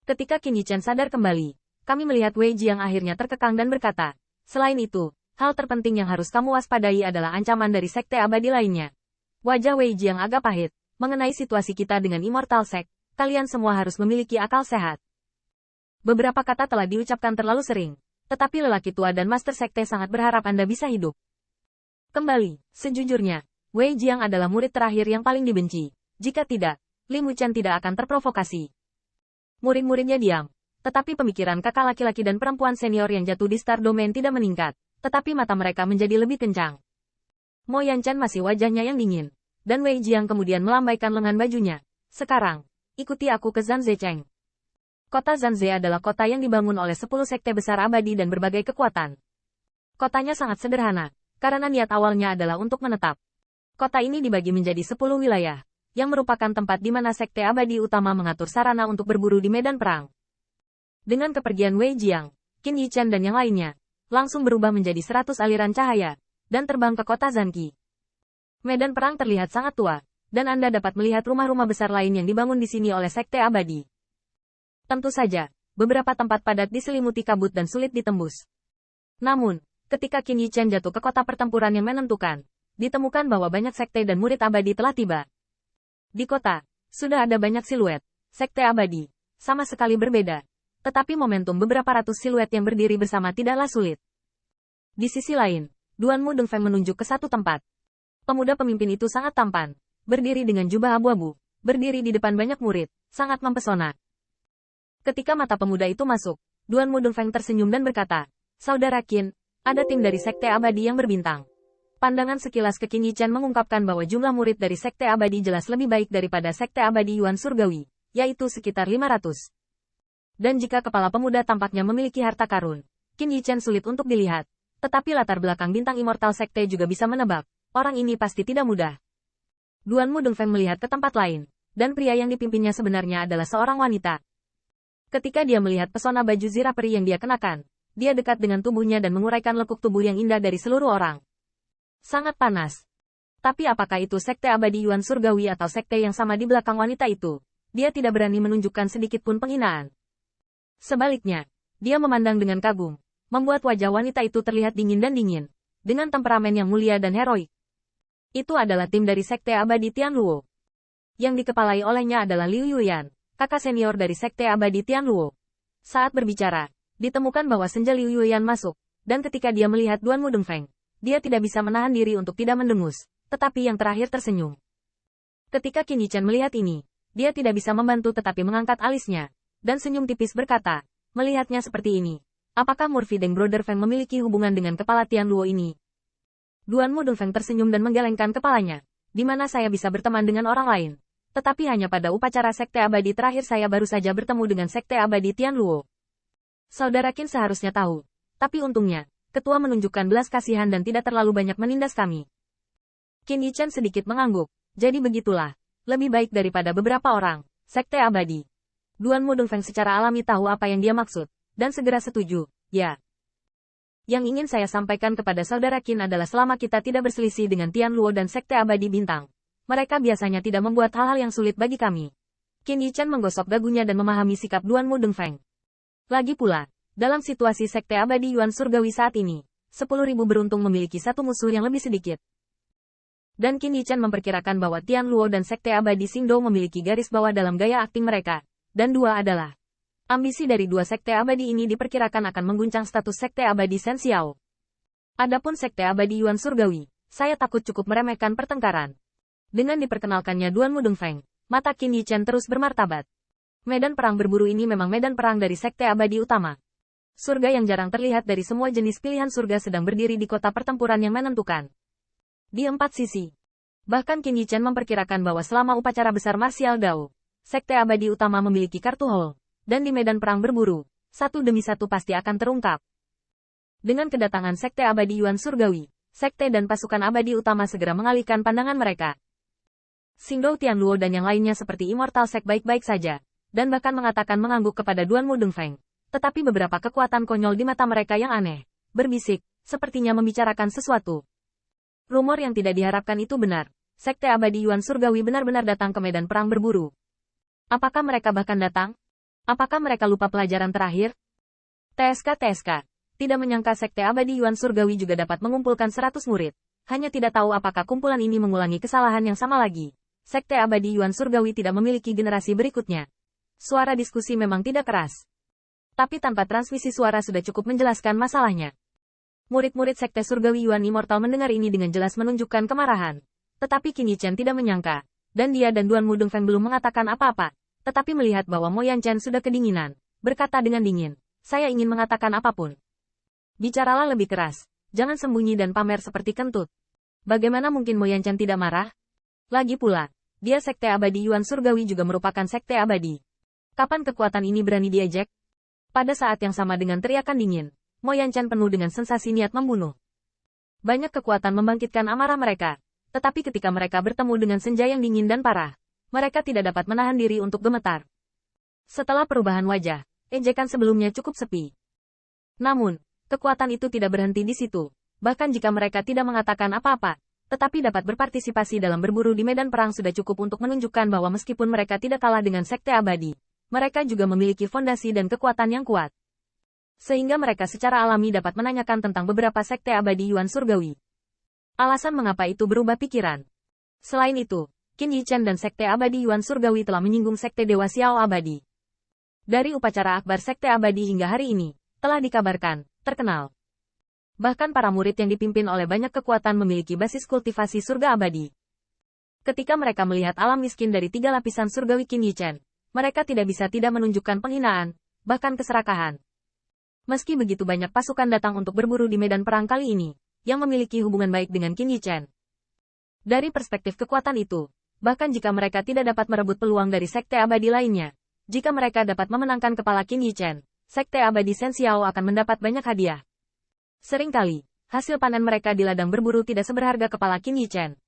Ketika Qin Yichen sadar kembali, kami melihat Wei Ji yang akhirnya terkekang dan berkata, selain itu, hal terpenting yang harus kamu waspadai adalah ancaman dari sekte abadi lainnya. Wajah Wei Ji yang agak pahit, mengenai situasi kita dengan Immortal Sect, kalian semua harus memiliki akal sehat. Beberapa kata telah diucapkan terlalu sering, tetapi lelaki tua dan Master Sekte sangat berharap Anda bisa hidup. Kembali, sejujurnya, Wei Jiang adalah murid terakhir yang paling dibenci. Jika tidak, Li Muchen tidak akan terprovokasi. Murid-muridnya diam, tetapi pemikiran kakak laki-laki dan perempuan senior yang jatuh di Star Domain tidak meningkat, tetapi mata mereka menjadi lebih kencang. Mo Yanchan masih wajahnya yang dingin, dan Wei Jiang kemudian melambaikan lengan bajunya. Sekarang, ikuti aku ke Zanze Cheng. Kota Zanze adalah kota yang dibangun oleh 10 sekte besar abadi dan berbagai kekuatan. Kotanya sangat sederhana, karena niat awalnya adalah untuk menetap. Kota ini dibagi menjadi 10 wilayah, yang merupakan tempat di mana sekte abadi utama mengatur sarana untuk berburu di medan perang. Dengan kepergian Wei Jiang, Qin Yichen dan yang lainnya, langsung berubah menjadi 100 aliran cahaya, dan terbang ke kota Zanqi. Medan perang terlihat sangat tua, dan Anda dapat melihat rumah-rumah besar lain yang dibangun di sini oleh sekte abadi. Tentu saja, beberapa tempat padat diselimuti kabut dan sulit ditembus. Namun, ketika Qin Yichen jatuh ke kota pertempuran yang menentukan, ditemukan bahwa banyak sekte dan murid abadi telah tiba. Di kota, sudah ada banyak siluet, sekte abadi, sama sekali berbeda. Tetapi momentum beberapa ratus siluet yang berdiri bersama tidaklah sulit. Di sisi lain, Duanmu Dongfeng menunjuk ke satu tempat. Pemuda pemimpin itu sangat tampan, berdiri dengan jubah abu-abu, berdiri di depan banyak murid, sangat mempesona. Ketika mata pemuda itu masuk, Duanmu Dongfeng tersenyum dan berkata, Saudara Qin, ada tim dari sekte abadi yang berbintang. Pandangan sekilas ke Qin Yichen mengungkapkan bahwa jumlah murid dari sekte abadi jelas lebih baik daripada sekte abadi Yuan Surgawi, yaitu sekitar 500. Dan jika kepala pemuda tampaknya memiliki harta karun, Qin Yichen sulit untuk dilihat. Tetapi latar belakang bintang Immortal Sekte juga bisa menebak, orang ini pasti tidak mudah. Duanmu Dongfeng melihat ke tempat lain, dan pria yang dipimpinnya sebenarnya adalah seorang wanita. Ketika dia melihat pesona baju ziraperi yang dia kenakan, dia dekat dengan tubuhnya dan menguraikan lekuk tubuh yang indah dari seluruh orang. Sangat panas. Tapi apakah itu sekte abadi Yuan Surgawi atau sekte yang sama di belakang wanita itu? Dia tidak berani menunjukkan sedikit pun penghinaan. Sebaliknya, dia memandang dengan kagum, membuat wajah wanita itu terlihat dingin dan dingin, dengan temperamen yang mulia dan heroik. Itu adalah tim dari sekte abadi Tianluo. Yang dikepalai olehnya adalah Liu Yuyan, kakak senior dari sekte abadi Tianluo. Saat berbicara, ditemukan bahwa senja Liu Yuyan masuk, dan ketika dia melihat Duanmu Dongfeng, dia tidak bisa menahan diri untuk tidak mendengus, tetapi yang terakhir tersenyum. Ketika Qin Yichen melihat ini, dia tidak bisa membantu tetapi mengangkat alisnya, dan senyum tipis berkata, melihatnya seperti ini. Apakah Murphy Deng Brother Feng memiliki hubungan dengan kepala Tianluo ini? Duanmu Dongfeng tersenyum dan menggelengkan kepalanya. Di mana saya bisa berteman dengan orang lain? Tetapi hanya pada upacara sekte abadi terakhir saya baru saja bertemu dengan sekte abadi Tianluo. Saudara Qin seharusnya tahu. Tapi untungnya, ketua menunjukkan belas kasihan dan tidak terlalu banyak menindas kami. Qin Yichen sedikit mengangguk. Jadi begitulah. Lebih baik daripada beberapa orang. Sekte abadi. Duanmu Dongfeng secara alami tahu apa yang dia maksud. Dan segera setuju, ya. Yang ingin saya sampaikan kepada saudara Qin adalah selama kita tidak berselisih dengan Tianluo dan Sekte Abadi Bintang, mereka biasanya tidak membuat hal-hal yang sulit bagi kami. Qin Yichen menggosok dagunya dan memahami sikap Duanmu Dongfeng. Lagi pula, dalam situasi Sekte Abadi Yuan Surgawi saat ini, 10.000 beruntung memiliki satu musuh yang lebih sedikit. Dan Qin Yichen memperkirakan bahwa Tianluo dan Sekte Abadi Xingdou memiliki garis bawah dalam gaya akting mereka, dan dua adalah ambisi dari dua sekte abadi ini diperkirakan akan mengguncang status sekte abadi Shen Xiao. Adapun sekte abadi Yuan Surgawi, saya takut cukup meremehkan pertengkaran. Dengan diperkenalkannya Duanmu Dongfeng, mata Qin Yichen terus bermartabat. Medan perang berburu ini memang medan perang dari sekte abadi utama. Surga yang jarang terlihat dari semua jenis pilihan surga sedang berdiri di kota pertempuran yang menentukan. Di empat sisi. Bahkan Qin Yichen memperkirakan bahwa selama upacara besar Martial Dao, sekte abadi utama memiliki kartu hall. Dan di medan perang berburu, satu demi satu pasti akan terungkap. Dengan kedatangan sekte abadi Yuan Surgawi, sekte dan pasukan abadi utama segera mengalihkan pandangan mereka. Xingdou Tianluo dan yang lainnya seperti Immortal Sect baik-baik saja, dan bahkan mengatakan mengangguk kepada Duanmu Dongfeng. Tetapi beberapa kekuatan konyol di mata mereka yang aneh, berbisik, sepertinya membicarakan sesuatu. Rumor yang tidak diharapkan itu benar. Sekte abadi Yuan Surgawi benar-benar datang ke medan perang berburu. Apakah mereka bahkan datang? Apakah mereka lupa pelajaran terakhir? TSK. Tidak menyangka Sekte Abadi Yuan Surgawi juga dapat mengumpulkan 100 murid. Hanya tidak tahu apakah kumpulan ini mengulangi kesalahan yang sama lagi. Sekte Abadi Yuan Surgawi tidak memiliki generasi berikutnya. Suara diskusi memang tidak keras. Tapi tanpa transmisi suara sudah cukup menjelaskan masalahnya. Murid-murid Sekte Surgawi Yuan Immortal mendengar ini dengan jelas menunjukkan kemarahan. Tetapi Qin Yichen tidak menyangka. Dan dia dan Duan Mudong Feng belum mengatakan apa-apa. Tetapi melihat bahwa Mo Yanchen sudah kedinginan, berkata dengan dingin, saya ingin mengatakan apapun. Bicaralah lebih keras. Jangan sembunyi dan pamer seperti kentut. Bagaimana mungkin Mo Yanchen tidak marah? Lagi pula, dia Sekte Abadi Yuan Surgawi juga merupakan Sekte Abadi. Kapan kekuatan ini berani diejek? Pada saat yang sama dengan teriakan dingin, Mo Yanchen penuh dengan sensasi niat membunuh. Banyak kekuatan membangkitkan amarah mereka, tetapi ketika mereka bertemu dengan senja yang dingin dan parah, mereka tidak dapat menahan diri untuk gemetar. Setelah perubahan wajah, ejekan sebelumnya cukup sepi. Namun, kekuatan itu tidak berhenti di situ. Bahkan jika mereka tidak mengatakan apa-apa, tetapi dapat berpartisipasi dalam berburu di medan perang sudah cukup untuk menunjukkan bahwa meskipun mereka tidak kalah dengan Sekte Abadi, mereka juga memiliki fondasi dan kekuatan yang kuat. Sehingga mereka secara alami dapat menanyakan tentang beberapa Sekte Abadi Yuan Surgawi. Alasan mengapa itu berubah pikiran. Selain itu, Qin Yichen dan Sekte Abadi Yuan Surgawi telah menyinggung Sekte Dewa Xiao Abadi. Dari upacara akbar Sekte Abadi hingga hari ini, telah dikabarkan, terkenal. Bahkan para murid yang dipimpin oleh banyak kekuatan memiliki basis kultivasi surga abadi. Ketika mereka melihat alam miskin dari 3 lapisan surgawi Qin Yichen, mereka tidak bisa tidak menunjukkan penghinaan, bahkan keserakahan. Meski begitu banyak pasukan datang untuk berburu di medan perang kali ini, yang memiliki hubungan baik dengan Qin Yichen. Dari perspektif kekuatan itu, bahkan jika mereka tidak dapat merebut peluang dari Sekte Abadi lainnya, jika mereka dapat memenangkan kepala Qin Yichen, Sekte Abadi Shen Xiao akan mendapat banyak hadiah. Seringkali, hasil panen mereka di ladang berburu tidak seberharga kepala Qin Yichen.